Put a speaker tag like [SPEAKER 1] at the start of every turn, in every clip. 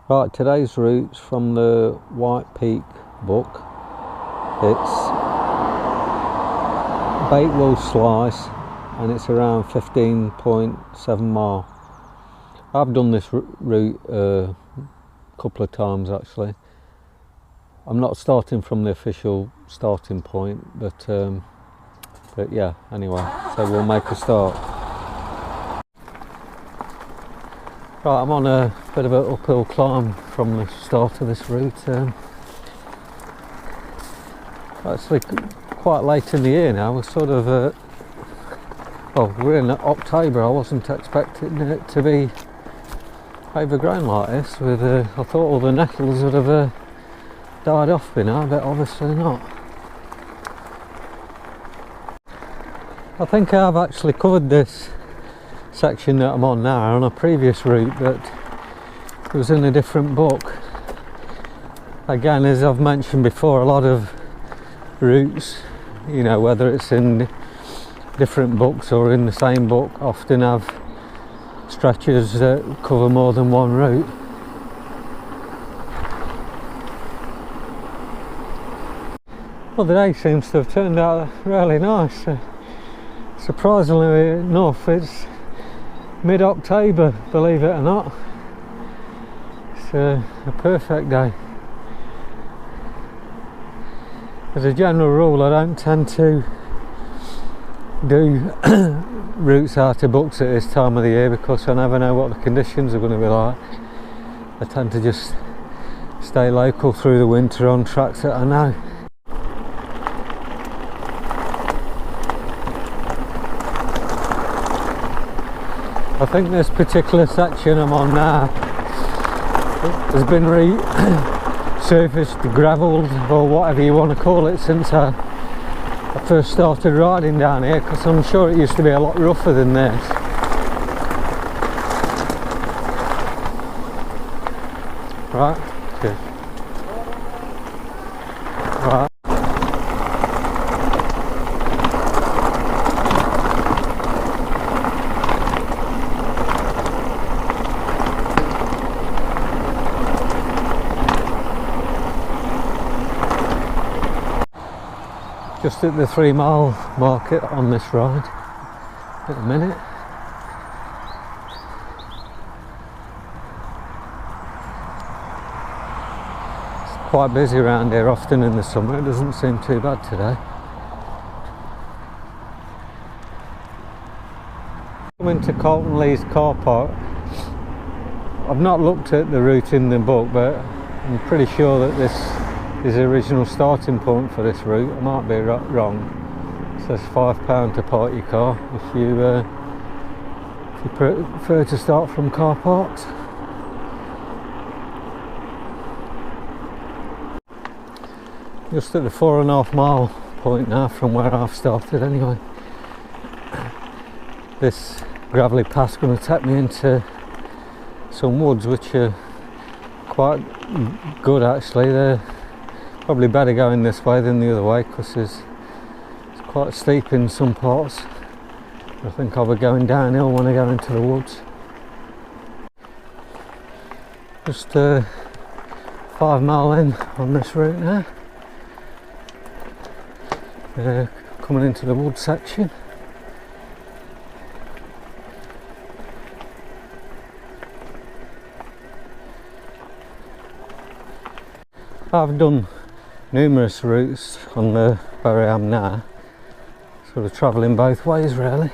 [SPEAKER 1] Right, today's route's from the White Peak book. It's Bakewell Slice and it's around 15.7 mile. I've done this route a couple of times actually. I'm not starting from the official starting point, but yeah, anyway, so we'll make a start. Right, I'm on a bit of an uphill climb from the start of this route. Actually quite late in the year now. We're sort of, well, we're in October. I wasn't expecting it to be overgrown like this. With I thought all the nettles would have died off by now, but obviously not. I think I've actually covered this section that I'm on now on a previous route, but it was in a different book. Again, as I've mentioned before, a lot of routes, you know, whether it's in different books or in the same book, often have stretches that cover more than one route. Well, the day seems to have turned out really nice. Surprisingly enough, it's mid-October, believe it or not. It's a perfect day. As a general rule, I don't tend to do routes out of books at this time of the year because I never know what the conditions are going to be like. I tend to just stay local through the winter on tracks that I know. I think this particular section I'm on now has been resurfaced, gravelled, or whatever you want to call it, since I first started riding down here, because I'm sure it used to be a lot rougher than this. Right, good. Right. Just at the 3 mile market on this ride at the minute. It's quite busy around here often in the summer. It doesn't seem too bad today. Coming to Colton Lee's car park. I've not looked at the route in the book, but I'm pretty sure that this is the original starting point for this route. I might be wrong. It says £5 to park your car if you prefer to start from car parks. Just at the 4.5 mile point now from where I've started anyway. This gravelly path's going to take me into some woods which are quite good actually. They're probably better going this way than the other way because it's quite steep in some parts. I think I'll be going downhill when I go into the woods. Just 5 mile in on this route now. Coming into the wood section. I've done numerous routes on where I am now, sort of travelling both ways really.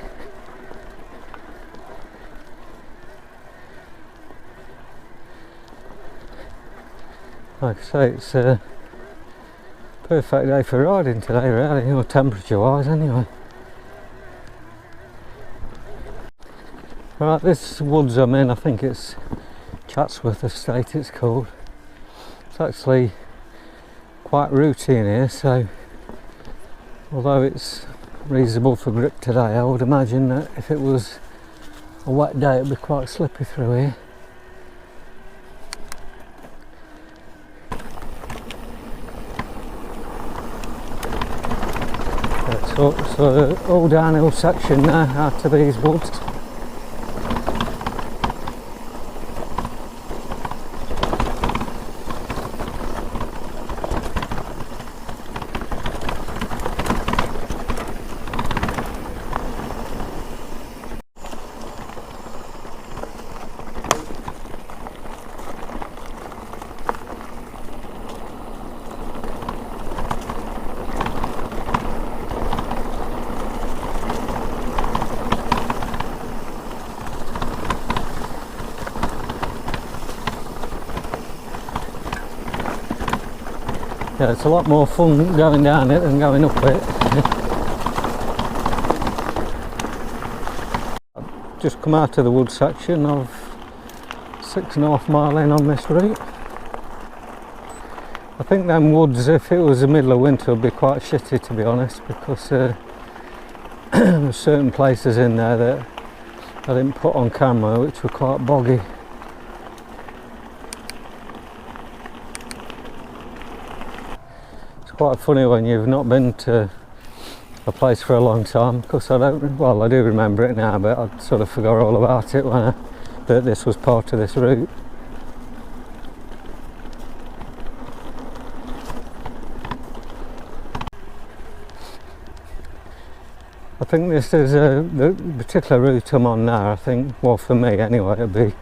[SPEAKER 1] Like I say, it's a perfect day for riding today really, or temperature wise anyway. Right, this woods I'm in, I think it's Chatsworth Estate it's called. It's actually quite routine here, so although it's reasonable for grip today, I would imagine that if it was a wet day it'd be quite slippy through here. So all downhill section now out of these woods. Yeah, it's a lot more fun going down it than going up it. Just come out of the wood section of 6.5 mile in on this route. I think them woods, if it was the middle of winter, would be quite shitty, to be honest, because there's certain places in there that I didn't put on camera which were quite boggy. It's quite funny when you've not been to a place for a long time, because I do remember it now, but I sort of forgot all about it when that this was part of this route. I think this is the particular route I'm on now. I think, well, for me anyway, it'd be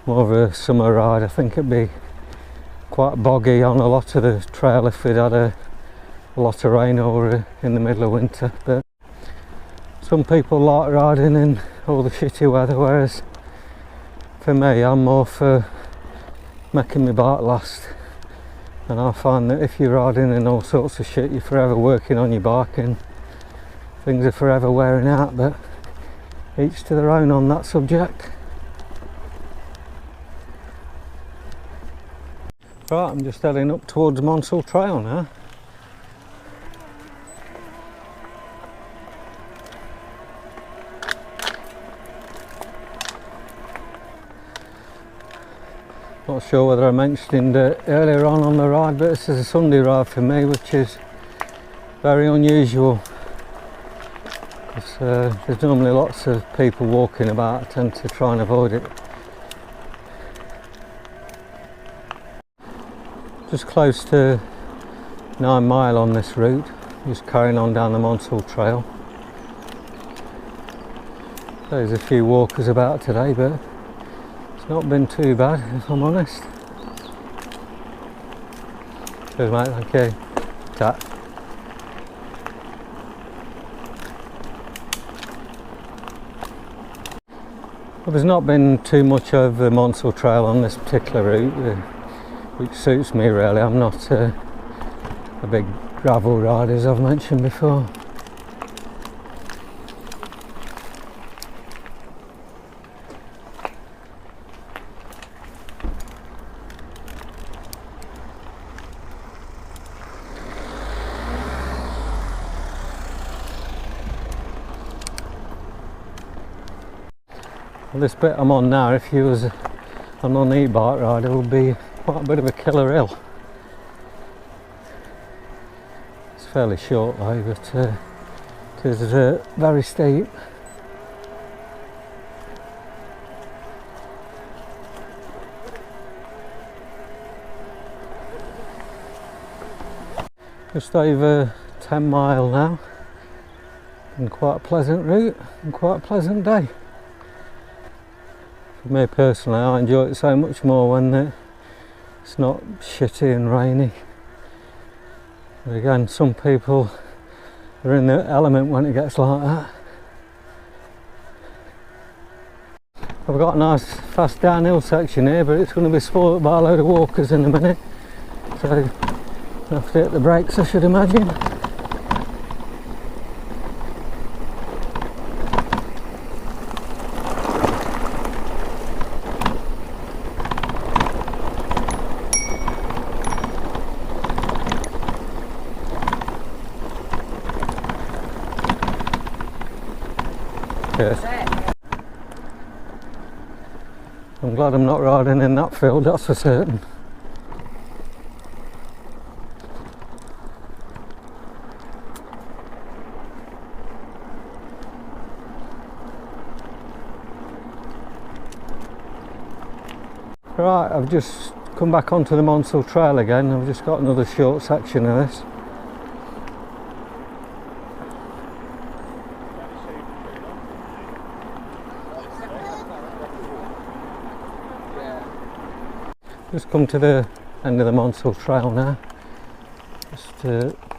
[SPEAKER 1] more of a summer ride. I think it'd be quite boggy on a lot of the trail if we'd had a lot of rain over in the middle of winter. But some people like riding in all the shitty weather, whereas for me, I'm more for making my bike last. And I find that if you're riding in all sorts of shit, you're forever working on your bike and things are forever wearing out, but each to their own on that subject. Right, I'm just heading up towards Monsell Trail now. Not sure whether I mentioned earlier on the ride, but this is a Sunday ride for me, which is very unusual. There's normally lots of people walking about. I tend to try and avoid it. Just close to 9 mile on this route, just carrying on down the Monsell Trail. There's a few walkers about today, but it's not been too bad, if I'm honest. Cheers mate, thank you. Ta. Well, there's not been too much of the Monsell Trail on this particular route, which suits me really. I'm not a big gravel rider, as I've mentioned before. Well, this bit I'm on now, if you was a non-e-bike rider, would be quite a bit of a killer hill. It's fairly short though, but it is very steep. Just over 10 mile now, and quite a pleasant route and quite a pleasant day. For me personally, I enjoy it so much more when it's not shitty and rainy. But again, some people are in the element when it gets like that. I've got a nice fast downhill section here, but it's going to be spoilt by a load of walkers in a minute, so I have to hit the brakes, I should imagine. Yes. I'm glad I'm not riding in that field, that's for certain. Right, I've just come back onto the Monsell Trail again. I've just got another short section of this. Just come to the end of the Monsell Trail now. Just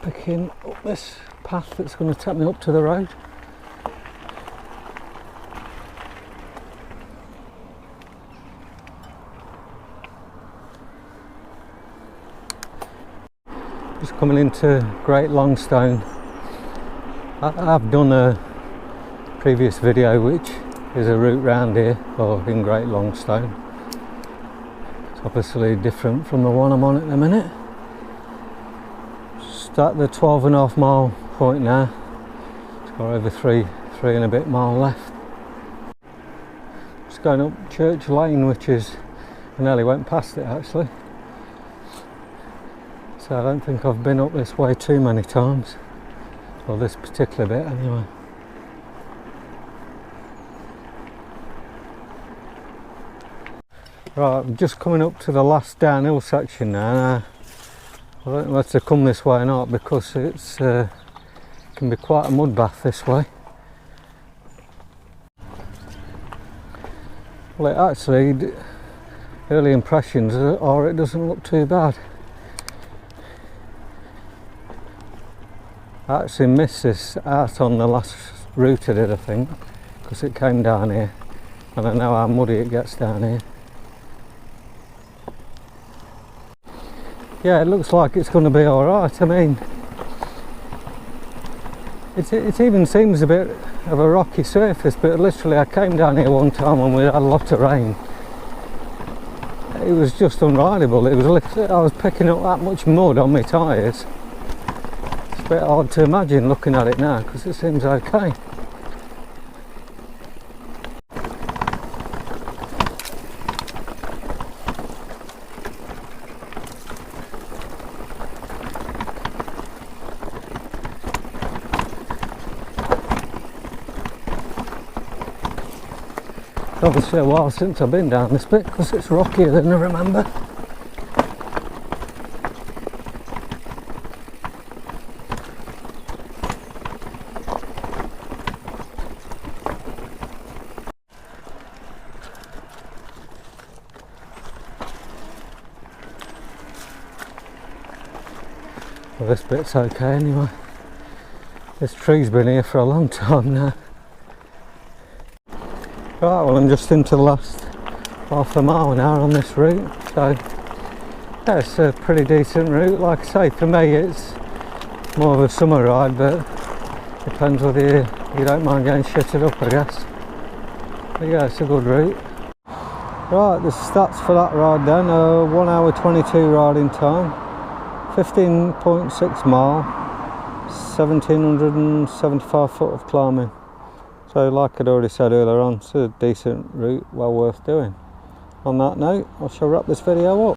[SPEAKER 1] picking up this path that's going to take me up to the road. Just coming into Great Longstone. I've done a previous video which is a route round here, or in Great Longstone. It's obviously different from the one I'm on at the minute. Just at the 12.5 mile point now. It's got over three and a bit mile left. Just going up Church Lane, which is, I nearly went past it actually. So I don't think I've been up this way too many times. Well, this particular bit anyway. Right, I'm just coming up to the last downhill section now. I don't know whether to come this way or not because it's can be quite a mud bath this way. Well, it actually, early impressions are it doesn't look too bad. I actually missed this out on the last route I did, I think, because it came down here, and I know how muddy it gets down here. Yeah, it looks like it's going to be alright. I mean, it even seems a bit of a rocky surface, but literally I came down here one time and we had a lot of rain. It was just unrideable. It was literally, I was picking up that much mud on my tyres. It's a bit hard to imagine looking at it now because it seems okay. Obviously a while since I've been down this bit because it's rockier than I remember. Well, this bit's okay anyway. This tree's been here for a long time now. Right, well I'm just into the last half a mile now on this route, so yeah, it's a pretty decent route. Like I say, for me it's more of a summer ride, but depends whether you don't mind getting shitted up, I guess. But yeah, it's a good route. Right, the stats for that ride then, 1 hour 22 riding time, 15.6 mile, 1775 foot of climbing. So like I'd already said earlier on, it's a decent route, well worth doing. On that note, I shall wrap this video up.